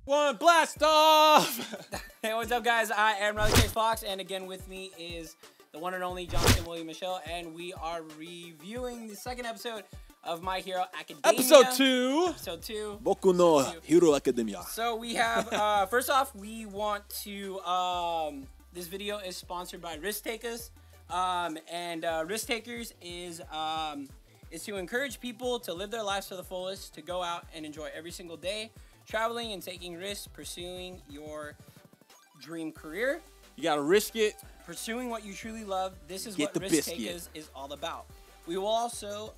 One, blast off! Hey, what's up, guys? I am RileyChaseFox, and again with me is the one and only Jonathan William Michelle, and we are reviewing the second episode of My Hero Academia. Episode 2. Episode 2. Boku no Hero Academia. So we have, first off, we want to, this video is sponsored by RISKTAKUHS, and Risk Takers is to encourage people to live their lives to the fullest, to go out and enjoy every single day, traveling and taking risks, pursuing your dream career. You gotta risk it. Pursuing what you truly love. This is what RISKTAKUHS is all about. We will also,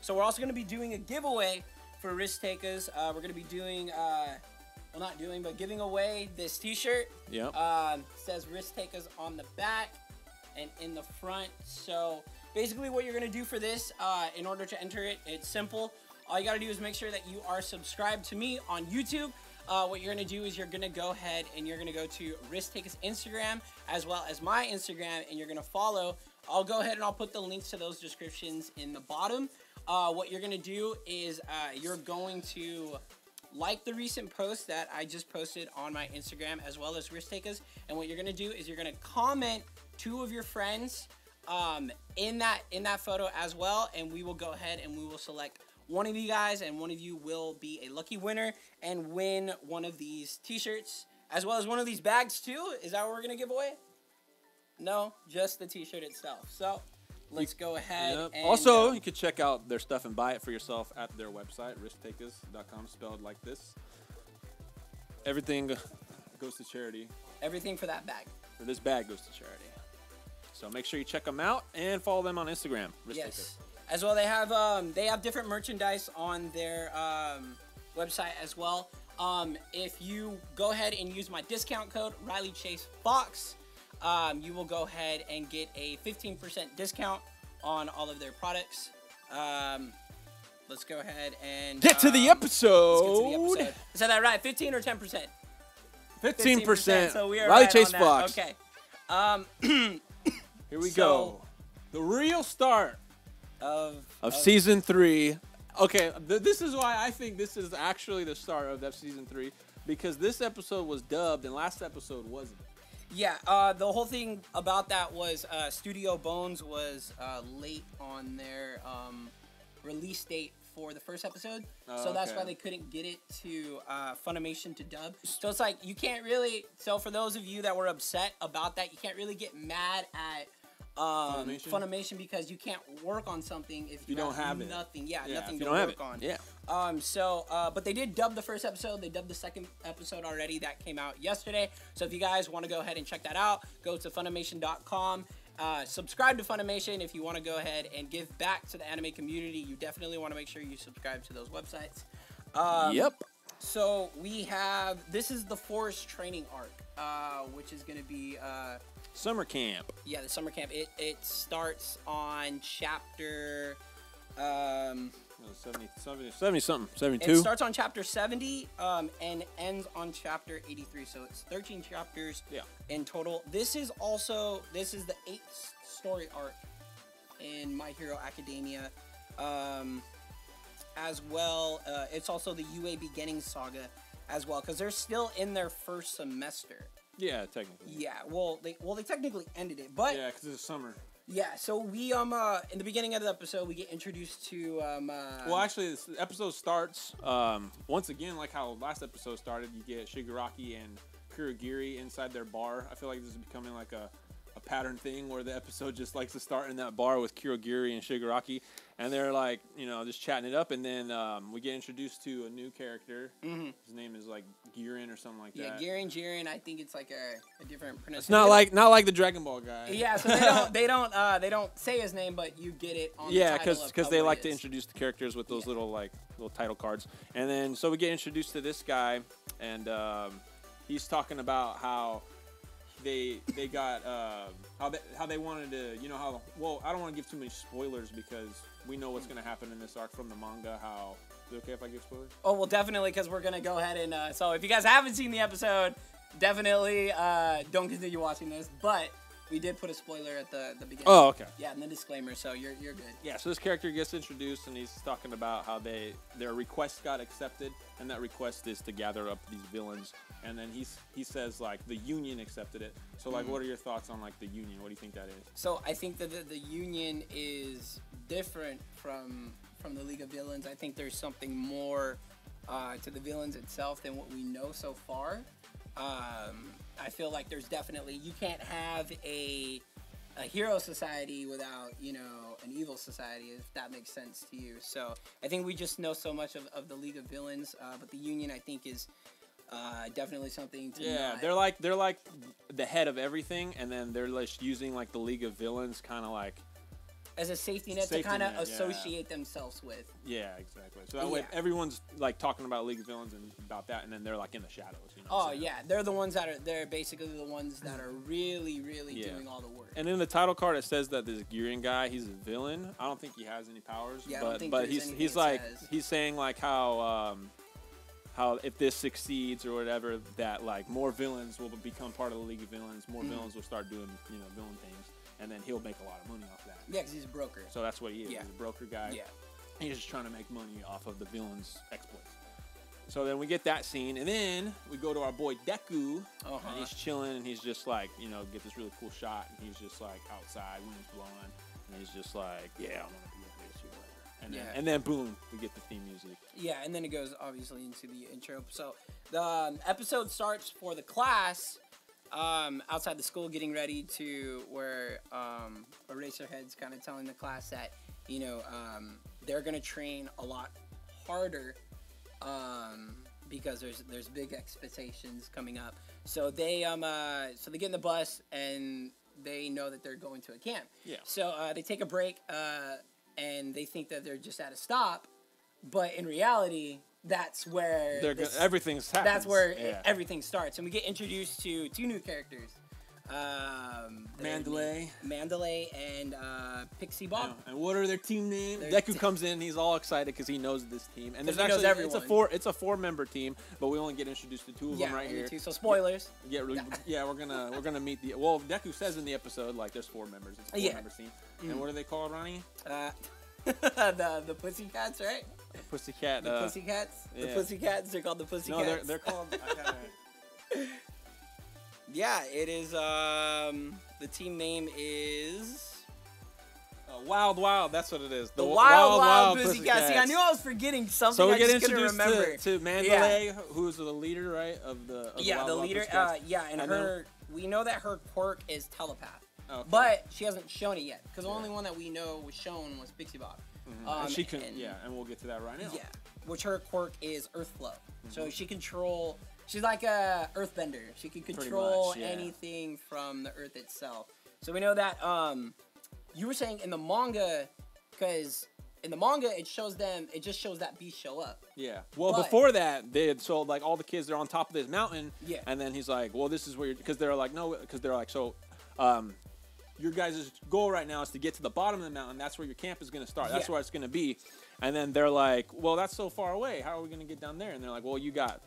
so we're also going to be doing a giveaway for RISKTAKUHS. We're going to be doing, well, not doing, but giving away this t-shirt. Yep. Says RISKTAKUHS on the back and in the front. So basically what you're going to do for this, in order to enter it, it's simple. All you got to do is make sure that you are subscribed to me on YouTube. What you're going to do is you're going to go ahead and you're going to go to RISKTAKUHS Instagram as well as my Instagram, and you're going to follow. I'll go ahead and I'll put the links to those descriptions in the bottom. What you're going to do is you're going to like the recent post that I just posted on my Instagram as well as RISKTAKUHS, and what you're going to do is you're going to comment 2 of your friends in that photo as well, and we will go ahead and we will select one of you guys, and one of you will be a lucky winner and win one of these t-shirts as well as one of these bags too. Is that what we're gonna give away? No, just the t-shirt itself. So let's go ahead. Yep. And also, you can check out their stuff and buy it for yourself at their website, risktakuhs.com, spelled like this. Everything goes to charity. Everything for that bag. For this bag goes to charity. So make sure you check them out and follow them on Instagram. Yes. As well, they have different merchandise on their website as well. If you go ahead and use my discount code RileyChaseFox, you will go ahead and get a 15% discount on all of their products. Let's go ahead and get to the episode. Let's get to the episode. Is that right? 15 or 10%? 15%. So we are RileyChaseFox. Okay. Here we go. The real start of season 3. Okay, this is why I think this is actually the start of that season 3, because this episode was dubbed and last episode wasn't. Yeah, the whole thing about that was Studio Bones was late on their release date for the first episode, so that's why they couldn't get it to Funimation to dub. So it's like you can't really. So for those of you that were upset about that, you can't really get mad at Funimation because you can't work on something if you don't have nothing. Yeah, nothing to work on. Yeah. But they did dub the first episode. They dubbed the second episode already. That came out yesterday. So if you guys want to go ahead and check that out, go to Funimation.com. Subscribe to Funimation if you want to go ahead and give back to the anime community. You definitely want to make sure you subscribe to those websites. Yep. So we have, this is the Forest training arc, which is going to be summer camp. Yeah, the summer camp. It starts on chapter 70 something, 72. It starts on chapter 70 and ends on chapter 83. So it's 13 chapters in total. This is the 8th story arc in My Hero Academia. As well, it's also the UA Beginning Saga as well, because they're still in their first semester. Yeah, technically. Yeah, well, they technically ended it, but yeah, because it's summer. Yeah, so we in the beginning of the episode we get introduced to well, actually, this episode starts once again like how last episode started. You get Shigaraki and Kurogiri inside their bar. I feel like this is becoming like a pattern thing where the episode just likes to start in that bar with Kurogiri and Shigaraki, and they're like, you know, just chatting it up, and then we get introduced to a new character. His name is like Girin or something like that. Yeah, Jiren. I think it's like a different pronunciation. It's not like the Dragon Ball guy. Yeah, so they don't say his name, but you get it on the title because they like to introduce the characters with those little title cards, and then so we get introduced to this guy, and he's talking about how they got how they wanted to, you know, well, I don't want to give too many spoilers because we know what's going to happen in this arc from the manga. How is it okay if I give spoilers? Oh, well, definitely, because we're going to go ahead and so if you guys haven't seen the episode, definitely don't continue watching this, but We did put a spoiler at the beginning. Oh, okay. Yeah, and the disclaimer, so you're good. Yeah, so this character gets introduced, and he's talking about how their request got accepted, and that request is to gather up these villains. And then he says, like, the Union accepted it. So, like, what are your thoughts on, like, the Union? What do you think that is? So, I think that the Union is different from the League of Villains. I think there's something more to the villains itself than what we know so far. I feel like there's definitely, you can't have a hero society without, you know, an evil society, if that makes sense to you. So I think we just know so much of the League of Villains, but the Union, I think, is definitely something to they're like the head of everything, and then they're like using like the League of Villains kind of like as a safety net to kind of associate themselves with. Yeah, exactly. So that way everyone's like talking about League of Villains and about that, and then they're like in the shadows. You know oh yeah, they're the ones they're basically the ones that are really doing all the work. And in the title card it says that this Gurian guy, he's a villain. I don't think he has any powers. Yeah, but he's like he's saying like how if this succeeds or whatever, that like more villains will become part of the League of Villains. More villains will start doing villain things, and then he'll make a lot of money off that. Yeah, because he's a broker. So that's what he is. Yeah. He's a broker guy. Yeah. He's just trying to make money off of the villains' exploits. So then we get that scene, and then we go to our boy Deku, and he's chilling, and he's just like, get this really cool shot, and he's just like outside, wind's blowing, and he's just like, yeah, I want to be a bitch or whatever. And then boom, we get the theme music. Yeah, and then it goes obviously into the intro. So the episode starts for the class. Outside the school, getting ready to where Eraserhead's kind of telling the class that they're gonna train a lot harder because there's big expectations coming up. So they get in the bus and they know that they're going to a camp. Yeah. So they take a break and they think that they're just at a stop, but in reality, that's where everything's happening. That's where everything starts, and we get introduced to two new characters, Mandalay and Pixie Bob. And what are their team names? Deku comes in, he's all excited because he knows this team, and there's actually it's a four-member team, but we only get introduced to two of them right here. So spoilers. Yeah, we're gonna meet the. Well, Deku says in the episode like there's four members. It's a four-member team. And what are they called, Ronnie? The Pussycats, right? The Pussycat. The Pussycats. Yeah. The Pussycats. They're called the Pussycats. No, they're called. Yeah, it is. The team name is Wild Wild. That's what it is. The Wild Pussycats. See, I knew I was forgetting something. So we get introduced to Mandalay, who's the leader, right? Of the leader. And we know that her quirk is telepath. Okay. But she hasn't shown it yet, because the only one that we know was shown was Pixie Bob. And she can, and we'll get to that right now. Yeah, which her quirk is Earth Flow. So she control. She's like a Earthbender. She can control anything from the Earth itself. So we know that. You were saying in the manga, because in the manga it just shows that beast show up. Yeah. Well, before that, they had sold like all the kids. They're on top of this mountain. Yeah. And then he's like, "Well, this is where," because they're like, "No," because they're like, "So." Your guys' goal right now is to get to the bottom of the mountain. That's where your camp is going to start. That's where it's going to be. And then they're like, well, that's so far away. How are we going to get down there? And they're like, well, you got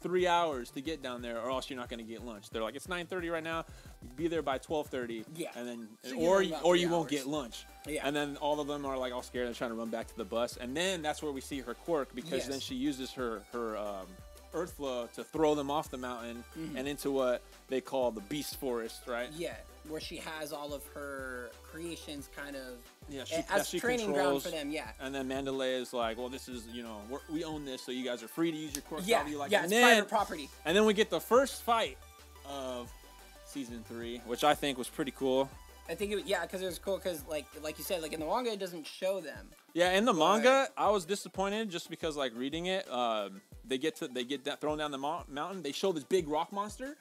3 hours to get down there, or else you're not going to get lunch. They're like, it's 9:30 right now. Be there by 12:30. Yeah. And then so or you won't get lunch. Yeah. And then all of them are like all scared and trying to run back to the bus. And then that's where we see her quirk, because then she uses her Earth Flow to throw them off the mountain and into what they call the Beast Forest, right? Yeah, where she has all of her creations kind of as training ground for them, And then Mandalay is like, well, this is, we own this, so you guys are free to use your quirk. It's private property. And then we get the first fight of Season 3, which I think was pretty cool. I think because it was cool, because like you said, like in the manga, it doesn't show them. Yeah, in the manga, I was disappointed just because like reading it, they get thrown down the mountain. They show this big rock monster,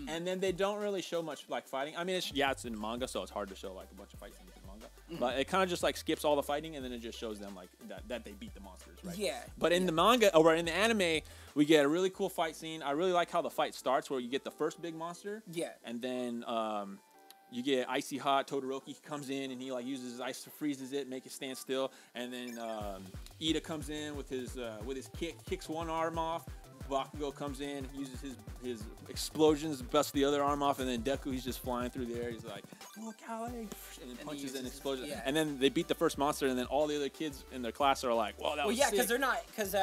and then they don't really show much like fighting. I mean, it's in manga, so it's hard to show like a bunch of fight scenes in manga. But it kind of just like skips all the fighting, and then it just shows them like that they beat the monsters, right? Yeah. But in the manga or in the anime, we get a really cool fight scene. I really like how the fight starts, where you get the first big monster. Yeah. And then you get Icy Hot Todoroki comes in, and he like uses his ice to freezes it, make it stand still. And then Ida comes in with his kick, kicks one arm off. Bakugo comes in, uses his explosions, busts the other arm off, and then Deku, he's just flying through the air. He's like, look out, and then punches an explosion. Yeah. And then they beat the first monster, and then all the other kids in their class are like, well, that was sick. because they're not, because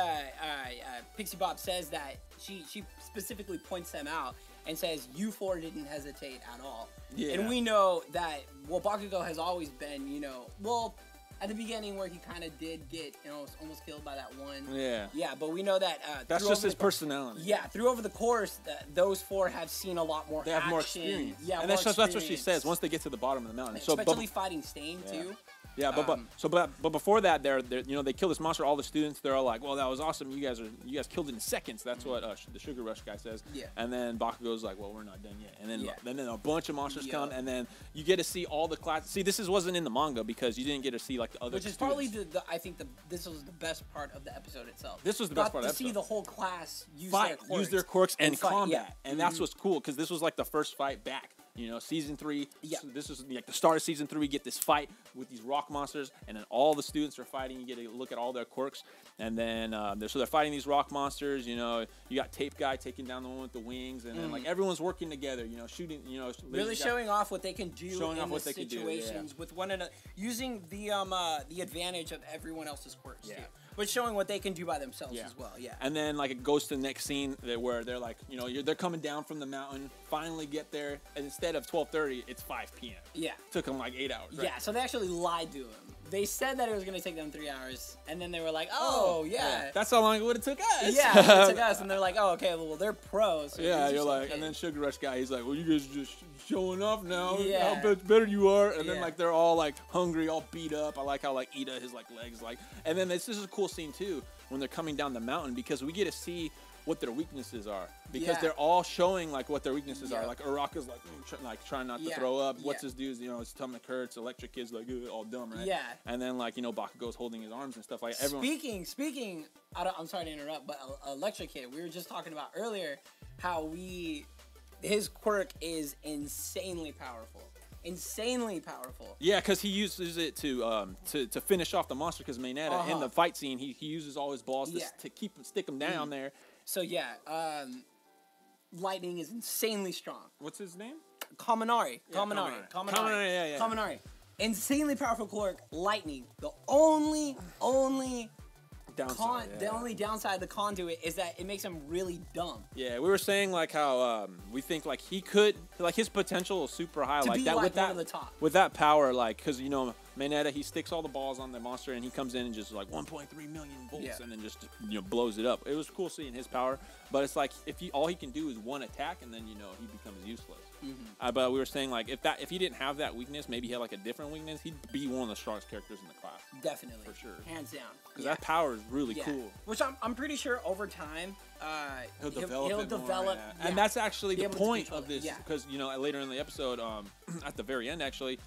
Pixie Bob says that she specifically points them out and says, you four didn't hesitate at all. Yeah. And we know that, well, Bakugo has always been, you know, well, at the beginning where he kind of did get, you know, almost killed by that one. Yeah. Yeah, but we know that... that's just his personality. Yeah, through over the course, those four have seen a lot more They have action. more experience. Yeah, and more that's what she says once they get to the bottom of the mountain. Especially fighting Stain, too. Yeah, but before that, they're you know, they kill this monster. All the students, they're all like, "Well, that was awesome. You guys killed it in seconds." That's what the Sugar Rush guy says. Yeah. And then Bakugo's like, "Well, we're not done yet." And then a bunch of monsters come, and then you get to see all the class. See, this wasn't in the manga because you didn't get to see like the other. Which is students. probably I think this was the best part of the episode itself. This was the best part of the episode. See the whole class use their quirks and fight, combat, and that's what's cool because this was like the first fight back. You know, season 3. Yeah. So this is like the start of season 3. We get this fight with these rock monsters, and then all the students are fighting. You get to look at all their quirks, and then they're fighting these rock monsters. You know, you got Tape Guy taking down the one with the wings, and then like everyone's working together. You know, shooting. You know, really showing off what they can do in the situations with one another, using the advantage of everyone else's quirks. Yeah. Too. But showing what they can do by themselves as well, And then, like, it goes to the next scene where they're like, you know, they're coming down from the mountain, finally get there, and instead of 12:30, it's 5 p.m. Yeah. Took them like 8 hours. Right? Yeah, so they actually lied to him. They said that it was going to take them 3 hours, and then they were like, oh, yeah. That's how long it would have took us. Yeah, it took us, and they're like, oh, okay, well, they're pros. So yeah, you're like, and then Sugar Rush guy, he's like, well, you guys are just showing off now. Yeah. How better you are. And then, like, they're all, like, hungry, all beat up. I like how, like, Ida, his, like, legs, like. And then this is a cool scene, too, when they're coming down the mountain, because we get to see what their weaknesses are, because they're all showing like what their weaknesses are. Like Uraraka's like trying not to throw up. What's his dude's, you know, his stomach hurts. Electric Kid's like all dumb, right? Yeah. And then like, you know, Bakugo's holding his arms and stuff like. Everyone. Speaking, I'm sorry to interrupt, but Electric Kid, we were just talking about earlier how his quirk is insanely powerful. Insanely powerful. Yeah, because he uses it to finish off the monster. Because Maynetta in the fight scene, he uses all his balls to stick him down there. So yeah, lightning is insanely strong. What's his name? Kaminari. Kaminari. Insanely powerful quirk. Lightning. The only downside, the only downside of the conduit is that it makes him really dumb. Yeah, we were saying like how we think like he could, like his potential is super high, like that with that, with that power, like because you know Maynetta, he sticks all the balls on the monster and he comes in and just like 1.3 million volts and then just blows it up. It was cool seeing his power, but it's like if all he can do is one attack and then he becomes useless. But we were saying like if he didn't have that weakness, maybe he had like a different weakness, he'd be one of the strongest characters in the class. Definitely, for sure, hands down. Because that power is really cool. Which I'm pretty sure over time he'll develop. And that's actually the point of this, because later in the episode, at the very end actually.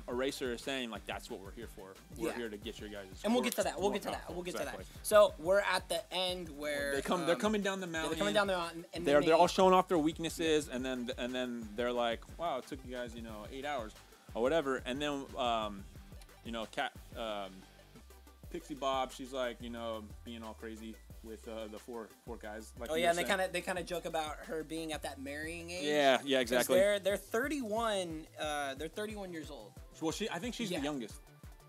Eraser is saying like that's what we're here for. We're here to get your guys. And we'll get to that. We'll get to that. So we're at the end where they're coming down the mountain. They're coming down the mountain, and they're all showing off their weaknesses, and then they're like, wow, it took you guys 8 hours or whatever, and then Pixie Bob, she's like being all crazy with the four guys. Like and they kind of joke about her being at that marrying age. Yeah, exactly. They're 31. They're 31 years old. Well, I think she's the youngest.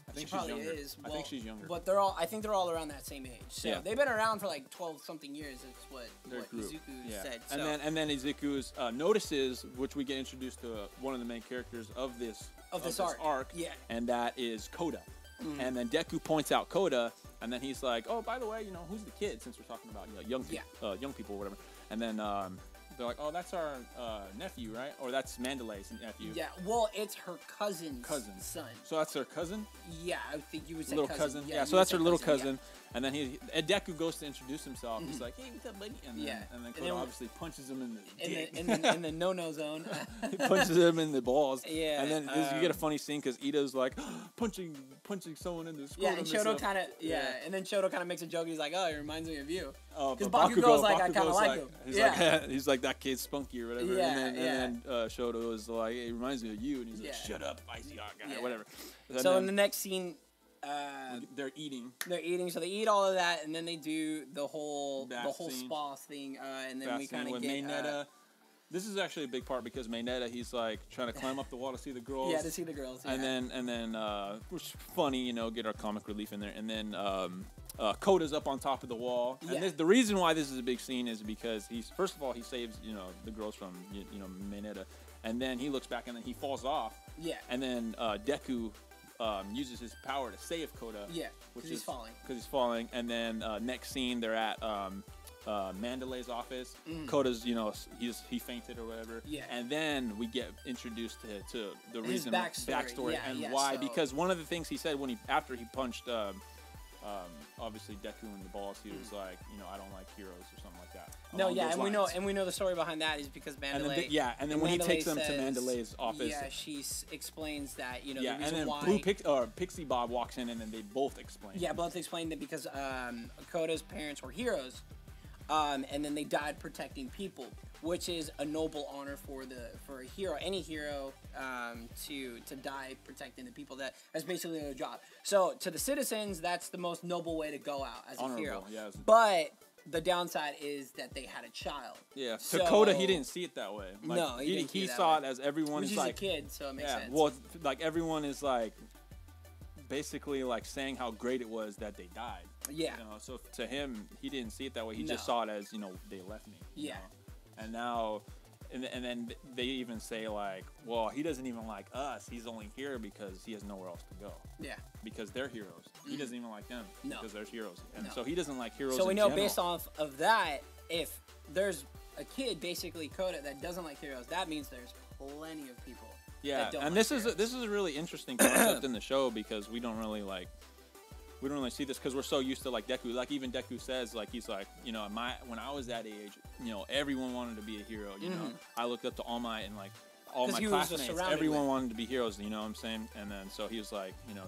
I think she's younger. I think she's younger. But I think they're all around that same age. So they've been around for like 12 something years. Is what Izuku said. So. And then Izuku's notices, which we get introduced to one of the main characters of this arc. Yeah. And that is Koda. And then Deku points out Koda, and then he's like, "Oh, by the way, who's the kid?" Since we're talking about young people or whatever. And then they're like, "Oh, that's our nephew, right? Or that's Mandalay's nephew." Yeah. Well, it's her cousin's son. So that's her cousin. Yeah, I think you would say little cousin. Yeah. So that's her little cousin. Yeah. And then Deku goes to introduce himself. He's like, "Hey, what's up, buddy?" And then Koda obviously punches him in the no-no zone. He punches him in the balls. Yeah. And then you get a funny scene because Ida's like punching someone in the scrotum. Yeah, and Shoto kind of and then Shoto kind of makes a joke. He's like, "Oh, it reminds me of you." Because Bakugo's like, "I kind of like him." He's like, "That kid's spunky" or whatever. Yeah. And then Shoto was like, "It reminds me of you," and he's like, "Shut up, icy hot guy," or whatever. So in the next scene. they're eating. They're eating, so they eat all of that, and then they do the whole scene. spa thing, and then That we scene kind of with get Maynetta. This is actually a big part because Maynetta, he's like trying to climb up the wall to see the girls. Yeah, to see the girls. Yeah. And then which is funny, you know, get our comic relief in there. And then Koda's up on top of the wall. Yeah. And the reason why this is a big scene is because first of all he saves, you know, the girls from you know Maynetta, and then he looks back and then he falls off. Yeah. And then Deku uses his power to save Koda. Yeah. Which he's falling. Because he's falling. And then next scene they're at Mandalay's office. Koda's, you know, he fainted or whatever. Yeah. And then we get introduced to the His reason backstory, yeah, and yeah, why. so- Because one of the things he said after he punched obviously Deku in the balls, he was like, you know, I don't like heroes or something like that. No, along yeah, those and we know the story behind that is because Mandalay. And then when he takes them to says- Mandalay's office. Yeah, she explains that, you know, Yeah, the reason and then why. Pixie Bob walks in and then they both explain. Yeah, both explained that because Koda's parents were heroes, and then they died protecting people, which is a noble honor for a hero, any hero, to die protecting the people. That's basically their job. So to the citizens, that's the most noble way to go out as Honorable, a hero. yeah. But the downside is that they had a child. Yeah, So, to Koda, he didn't see it that way. Like, No, he didn't see it that saw way. it as everyone Which is is like a kid, so it makes sense. well, like everyone is like basically like saying how great it was that they died. Yeah. You know, so to him, he didn't see it that way. He just No. saw it as, you know, they left me. you Yeah. know? And now, and then they even say like, well, he doesn't even like us. He's only here because he has nowhere else to go. Yeah. Because they're heroes. He doesn't even like them No. because they're heroes. And No. so he doesn't like heroes. So we in know general. based off of that, if there's a kid, basically Koda, that doesn't like heroes, that means there's plenty of people. Yeah, that don't and like this is a really interesting concept in the show because we don't really see this because we're so used to like Deku. Like even Deku says, like he's like, you know, when I was that age, you know, everyone wanted to be a hero. You know, I looked up to all my all 'Cause my he was classmates. surrounded Everyone with- wanted to be heroes. You know what I'm saying? And then so he was like, you know,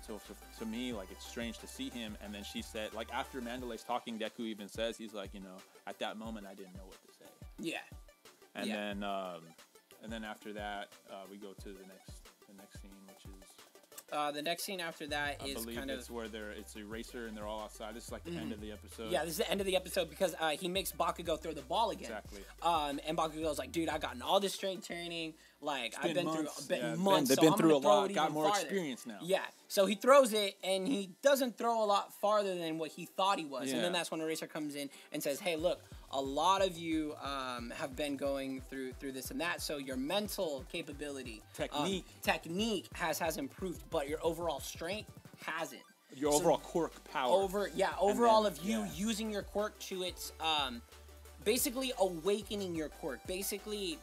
so to me, like it's strange to see him. And then she said, like after Mandalay's talking, Deku even says he's like, you know, at that moment I didn't know what to say. Yeah. And Yeah. then after that, we go to the next scene, which is. The next scene after that I is believe kind it's of where it's a racer and they're all outside. This is like the end of the episode. yeah. This is the end of the episode because he makes Bakugo throw the ball again. Exactly. And Bakugo's like, dude, I've gotten all this strength training. Like I've been months. through Yeah, months. they've so been I'm through gonna a throw lot, it got even more farther. experience now. Yeah. So he throws it and he doesn't throw a lot farther than what he thought he was. Yeah. And then that's when Eraser comes in and says, hey, look, a lot of you have been going through this and that. So your mental capability, technique has improved, but your overall strength hasn't. Your So overall quirk power. Overall then- of you yeah. using your quirk to its basically awakening your quirk, basically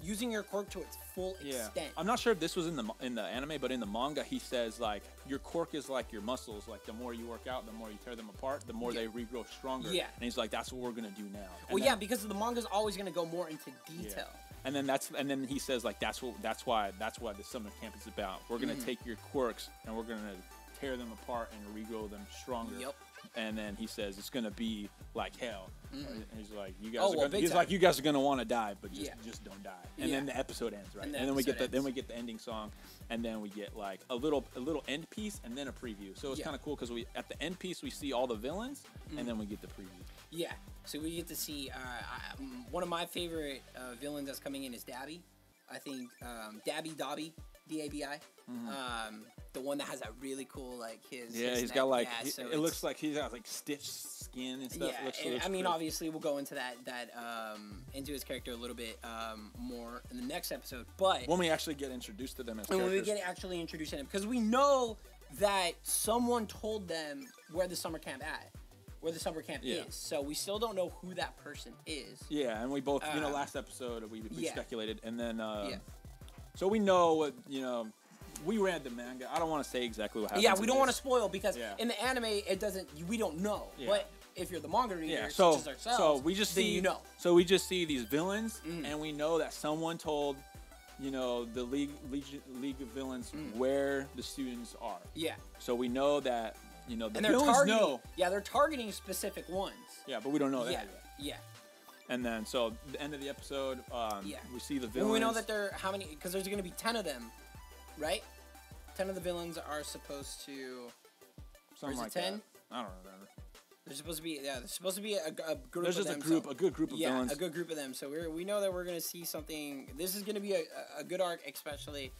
using your quirk to its full extent. I'm not sure if this was in the anime, but in the manga he says like your quirk is like your muscles. Like the more you work out, the more you tear them apart, the more they regrow stronger. Yeah. And he's like, that's what we're gonna do now. And Well, yeah, because the manga's always going to go more into detail. And then he says like that's why the summer camp is about. We're gonna take your quirks and we're gonna tear them apart and regrow them stronger. Yep. And then he says it's gonna be like hell. And he's like, you guys. Oh, well, big time. you guys are gonna want to die, but just don't die. And Yeah. then the episode ends, right? And And the then we get episode the ending song, and then we get like a little end piece and then a preview. So it's kind of cool because at the end piece we see all the villains, and then we get the preview. Yeah. So we get to see one of my favorite villains that's coming in is Dabby. I think Dabby, D-A-B-I. The one that has that really cool like his. Yeah, his he's neck. got like Yeah, so it looks like he's got like stitched skin and stuff. Yeah, It looks and, I mean, great. obviously, we'll go into that into his character a little bit more in the next episode. But when we actually get introduced to them as when characters. we get actually introduced to him, because we know that someone told them where the summer camp is. So we still don't know who that person is. Yeah, and we both, last episode we yeah. speculated, and then so we know what we read the manga. I don't want to say exactly what happens. Yeah, we don't want to spoil because Yeah. in the anime it doesn't. We don't know. Yeah. But if you're the manga reader, Yeah, such as ourselves, so we just then see you know. So we just see these villains, and we know that someone told, the League of Villains where the students are. Yeah. So we know that the And they're villains targeting. know. Yeah, they're targeting specific ones. Yeah, but we don't know that Yeah. yet. Yeah. And then so the end of the episode, we see the villains. Well, we know that there how many? Because there's going to be 10 of them, right? 10 of the villains are supposed to. Something like 10? that. I don't remember. There's supposed to be there's supposed to be a group. There's of just them, a good group of villains. Yeah, a good group of them. So we know that we're gonna see something. This is gonna be a good arc, especially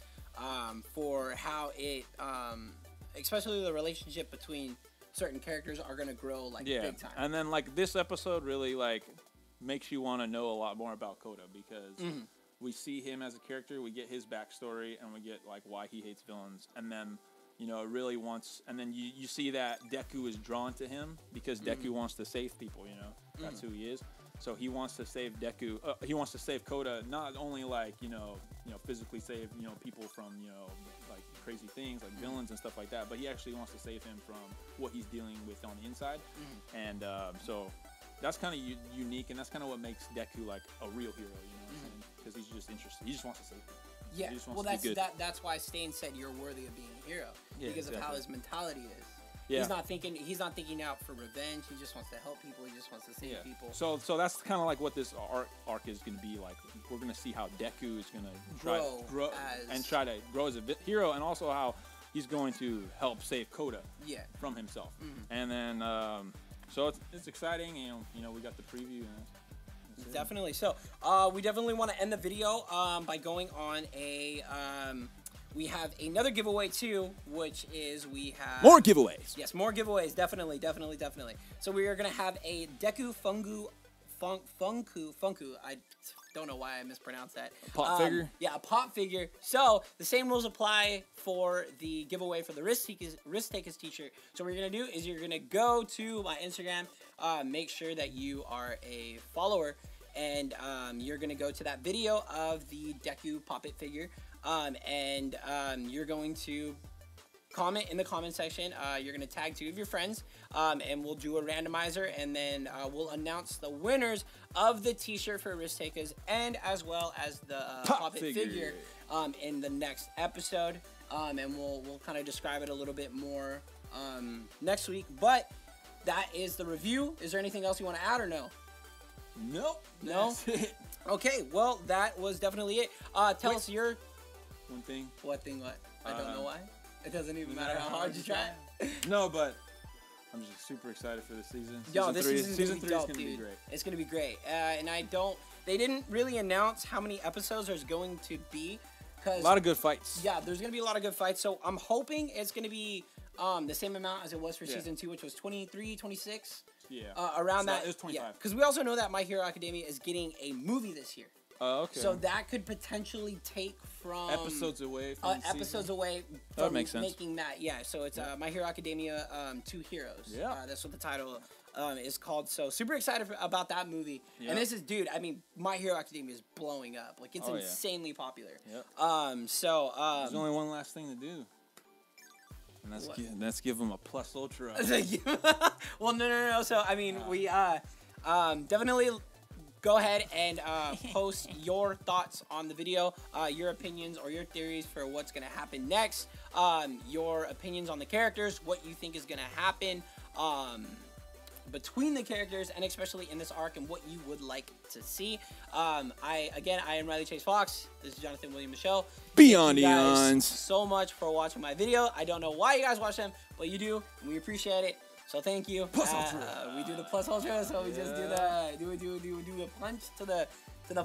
for how it especially the relationship between certain characters are gonna grow like big time. And then like this episode really like makes you want to know a lot more about Koda because we see him as a character, we get his backstory, and we get like why he hates villains, and then. You know, it really wants, and then you see that Deku is drawn to him because Deku wants to save people. You know, that's who he is. So he wants to save Deku. He wants to save Koda, not only like you know physically save people from like crazy things like villains and stuff like that, but he actually wants to save him from what he's dealing with on the inside. And so that's kind of unique, and that's kind of what makes Deku like a real hero. You know, because he's just interested. He just wants to save people. Yeah, well, that's why Stain said you're worthy of being a hero because of how his mentality is. Yeah. He's not thinking out for revenge. He just wants to help people. He just wants to save people. So that's kind of like what this arc is going to be like. We're going to see how Deku is going to try to grow as a hero, and also how he's going to help save Koda from himself. And then so it's exciting. And we got the preview. Definitely. So, we definitely want to end the video by going on a. We have another giveaway too, which is we have more giveaways. Yes, more giveaways. Definitely. So we are gonna have a Deku Funku. I don't know why I mispronounced that. A pop figure. Yeah, a pop figure. So the same rules apply for the giveaway for the RISKTAKUHS t-shirt. So what you're gonna do is you're gonna go to my Instagram, make sure that you are a follower. And you're going to go to that video of the Deku Pop-It figure, and you're going to comment in the comment section. You're going to tag 2 of your friends, and we'll do a randomizer, and then we'll announce the winners of the t-shirt for RISKTAKUHS, and as well as the Pop-It figure in the next episode. And we'll kind of describe it a little bit more next week. But that is the review. Is there anything else you want to add or no? Nope. No? Okay, well, that was definitely it. Tell us your... One thing. What? I don't know why. It doesn't even matter how hard you try. No, but I'm just super excited for this season. Season 3 is going to be great. It's going to be great. And they didn't really announce how many episodes there's going to be. A lot of good fights. Yeah, there's going to be a lot of good fights. So I'm hoping it's going to be the same amount as it was for season 2, which was 23, 26. Yeah. Around that. It's 25. Because we also know that My Hero Academia is getting a movie this year. Okay. So that could potentially take from... Episodes away from the episodes season. away That from makes sense. making that. Yeah, so it's My Hero Academia 2 Heroes. Yeah. That's what the title is called. So super excited about that movie. Yeah. And this is, dude, I mean, My Hero Academia is blowing up. Like, it's insanely popular. Yep. There's only one last thing to do. And let's give them a plus ultra. Well, no. So, I mean, we definitely go ahead and post your thoughts on the video, your opinions or your theories for what's going to happen next, your opinions on the characters, what you think is going to happen between the characters, and especially in this arc, and what you would like to see. I am RileyChaseFox. This is Jonathan William Michelle. Beyond Thank you guys eons. so much for watching my video. I don't know why you guys watch them, but you do, and we appreciate it. So thank you. Plus ultra. We do the plus ultra, so we just do the punch to the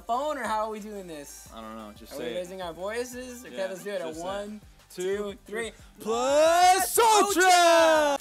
phone, or how are we doing this? I don't know. Just are say we raising our voices? Okay, let's do it. 1, 2, 3. Plus ultra.